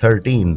13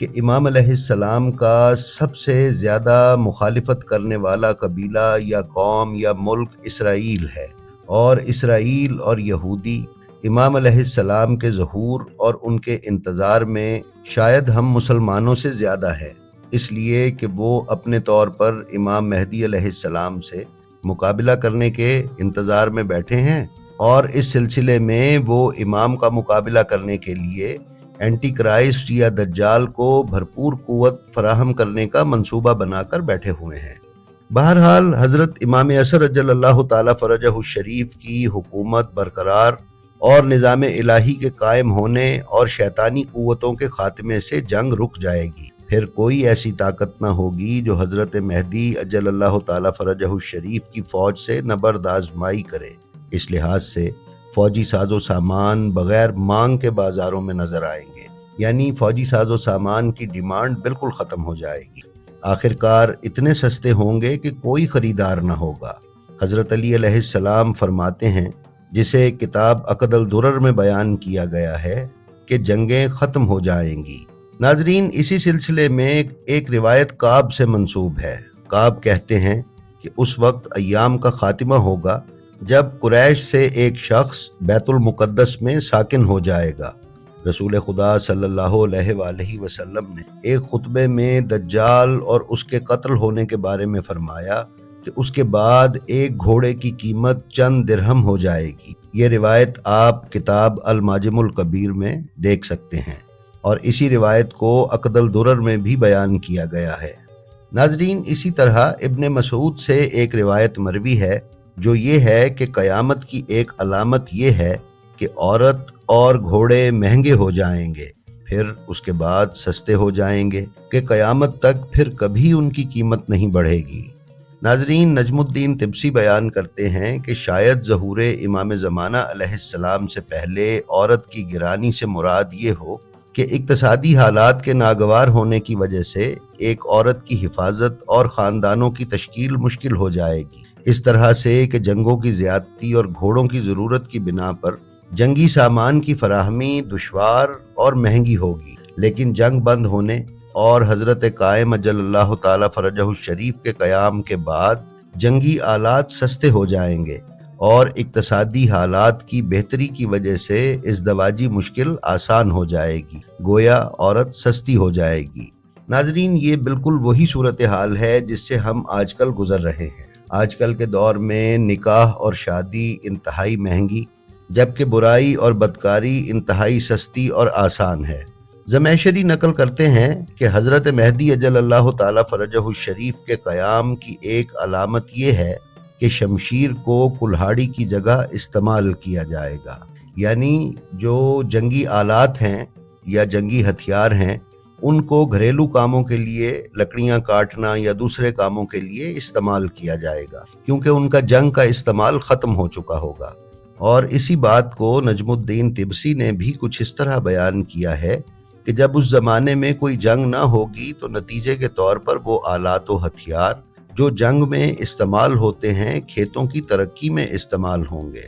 کہ امام علیہ السلام کا سب سے زیادہ مخالفت کرنے والا قبیلہ یا قوم یا ملک اسرائیل ہے، اور اسرائیل اور یہودی امام علیہ السلام کے ظہور اور ان کے انتظار میں شاید ہم مسلمانوں سے زیادہ ہے، اس لیے کہ وہ اپنے طور پر امام مہدی علیہ السلام سے مقابلہ کرنے کے انتظار میں بیٹھے ہیں، اور اس سلسلے میں وہ امام کا مقابلہ کرنے کے لیے اینٹی کرائسٹ یا دجال کو بھرپور قوت فراہم کرنے کا منصوبہ بنا کر بیٹھے ہوئے ہیں۔ بہرحال حضرت امام عصر عجل اللہ تعالی فرجہ الشریف کی حکومت برقرار اور نظام الہی کے قائم ہونے اور شیطانی قوتوں کے خاتمے سے جنگ رک جائے گی۔ پھر کوئی ایسی طاقت نہ ہوگی جو حضرت مہدی عجل اللہ تعالی فرجہ الشریف کی فوج سے نبرد آزمائی کرے۔ اس لحاظ سے فوجی ساز و سامان بغیر مانگ کے بازاروں میں نظر آئیں گے، یعنی فوجی ساز و سامان کی ڈیمانڈ بالکل ختم ہو جائے گی۔ آخرکار اتنے سستے ہوں گے کہ کوئی خریدار نہ ہوگا۔ حضرت علی علیہ السلام فرماتے ہیں، جسے کتاب عقد الدرر میں بیان کیا گیا ہے، کہ جنگیں ختم ہو جائیں گی۔ ناظرین، اسی سلسلے میں ایک روایت کعب سے منسوب ہے۔ کعب کہتے ہیں کہ اس وقت ایام کا خاتمہ ہوگا جب قریش سے ایک شخص بیت المقدس میں ساکن ہو جائے گا۔ رسول خدا صلی اللہ علیہ وآلہ وسلم نے ایک خطبے میں دجال اور اس کے قتل ہونے کے بارے میں فرمایا کہ اس کے بعد ایک گھوڑے کی قیمت چند درہم ہو جائے گی۔ یہ روایت آپ کتاب المعجم الکبیر میں دیکھ سکتے ہیں، اور اسی روایت کو عقد الدرر میں بھی بیان کیا گیا ہے۔ ناظرین، اسی طرح ابن مسعود سے ایک روایت مروی ہے جو یہ ہے کہ قیامت کی ایک علامت یہ ہے کہ عورت اور گھوڑے مہنگے ہو جائیں گے، پھر اس کے بعد سستے ہو جائیں گے کہ قیامت تک پھر کبھی ان کی قیمت نہیں بڑھے گی۔ ناظرین، نجم الدین طبسی بیان کرتے ہیں کہ شاید ظہور امام زمانہ علیہ السلام سے پہلے عورت کی گرانی سے مراد یہ ہو کہ اقتصادی حالات کے ناگوار ہونے کی وجہ سے ایک عورت کی حفاظت اور خاندانوں کی تشکیل مشکل ہو جائے گی، اس طرح سے کہ جنگوں کی زیادتی اور گھوڑوں کی ضرورت کی بنا پر جنگی سامان کی فراہمی دشوار اور مہنگی ہوگی۔ لیکن جنگ بند ہونے اور حضرت قائم عجل اللہ تعالی فرجہ الشریف کے قیام کے بعد جنگی آلات سستے ہو جائیں گے، اور اقتصادی حالات کی بہتری کی وجہ سے ازدواجی مشکل آسان ہو جائے گی، گویا عورت سستی ہو جائے گی۔ ناظرین، یہ بالکل وہی صورتحال ہے جس سے ہم آج کل گزر رہے ہیں۔ آج کل کے دور میں نکاح اور شادی انتہائی مہنگی، جبکہ برائی اور بدکاری انتہائی سستی اور آسان ہے۔ زمیشری نقل کرتے ہیں کہ حضرت مہدی عجل اللہ تعالی فرجہ الشریف کے قیام کی ایک علامت یہ ہے کہ شمشیر کو کلہاڑی کی جگہ استعمال کیا جائے گا، یعنی جو جنگی آلات ہیں یا جنگی ہتھیار ہیں ان کو گھریلو کاموں کے لیے لکڑیاں کاٹنا یا دوسرے کاموں کے لیے استعمال کیا جائے گا، کیونکہ ان کا جنگ کا استعمال ختم ہو چکا ہوگا۔ اور اسی بات کو نجم الدین طبسی نے بھی کچھ اس طرح بیان کیا ہے کہ جب اس زمانے میں کوئی جنگ نہ ہوگی تو نتیجے کے طور پر وہ آلات و ہتھیار جو جنگ میں استعمال ہوتے ہیں کھیتوں کی ترقی میں استعمال ہوں گے۔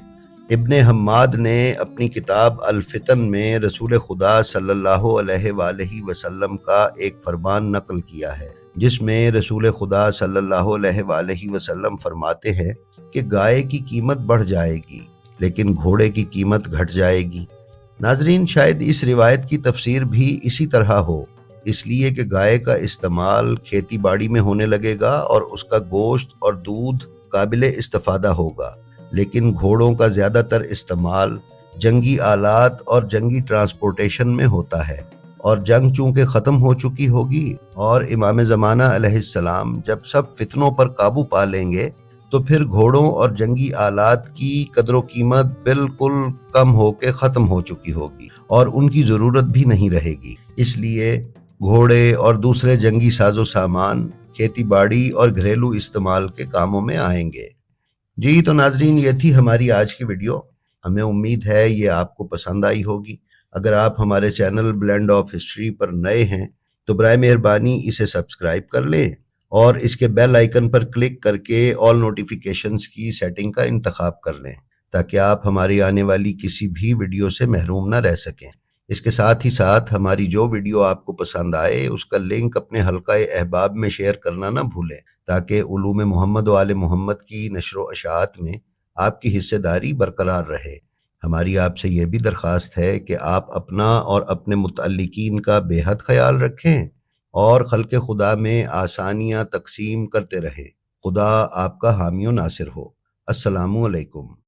ابن حماد نے اپنی کتاب الفتن میں رسول خدا صلی اللہ علیہ وآلہ وسلم کا ایک فرمان نقل کیا ہے، جس میں رسول خدا صلی اللہ علیہ وآلہ وسلم فرماتے ہیں کہ گائے کی قیمت بڑھ جائے گی لیکن گھوڑے کی قیمت گھٹ جائے گی۔ ناظرین، شاید اس روایت کی تفسیر بھی اسی طرح ہو، اس لیے کہ گائے کا استعمال کھیتی باڑی میں ہونے لگے گا اور اس کا گوشت اور دودھ قابل استفادہ ہوگا، لیکن گھوڑوں کا زیادہ تر استعمال جنگی آلات اور جنگی ٹرانسپورٹیشن میں ہوتا ہے، اور جنگ چونکہ ختم ہو چکی ہوگی اور امام زمانہ علیہ السلام جب سب فتنوں پر قابو پا لیں گے تو پھر گھوڑوں اور جنگی آلات کی قدر و قیمت بالکل کم ہو کے ختم ہو چکی ہوگی اور ان کی ضرورت بھی نہیں رہے گی۔ اس لیے گھوڑے اور دوسرے جنگی ساز و سامان کھیتی باڑی اور گھریلو استعمال کے کاموں میں آئیں گے۔ جی تو ناظرین، یہ تھی ہماری آج کی ویڈیو۔ ہمیں امید ہے یہ آپ کو پسند آئی ہوگی۔ اگر آپ ہمارے چینل بلینڈ آف ہسٹری پر نئے ہیں تو برائے مہربانی اسے سبسکرائب کر لیں اور اس کے بیل آئیکن پر کلک کر کے آل نوٹیفیکیشنز کی سیٹنگ کا انتخاب کر لیں تاکہ آپ ہماری آنے والی کسی بھی ویڈیو سے محروم نہ رہ سکیں۔ اس کے ساتھ ہی ساتھ ہماری جو ویڈیو آپ کو پسند آئے اس کا لنک اپنے حلقہ احباب میں شیئر کرنا نہ بھولیں، تاکہ علوم محمد و آل محمد کی نشر و اشاعت میں آپ کی حصہ داری برقرار رہے۔ ہماری آپ سے یہ بھی درخواست ہے کہ آپ اپنا اور اپنے متعلقین کا بے حد خیال رکھیں اور خلق خدا میں آسانیاں تقسیم کرتے رہیں۔ خدا آپ کا حامی و ناصر ہو۔ السلام علیکم۔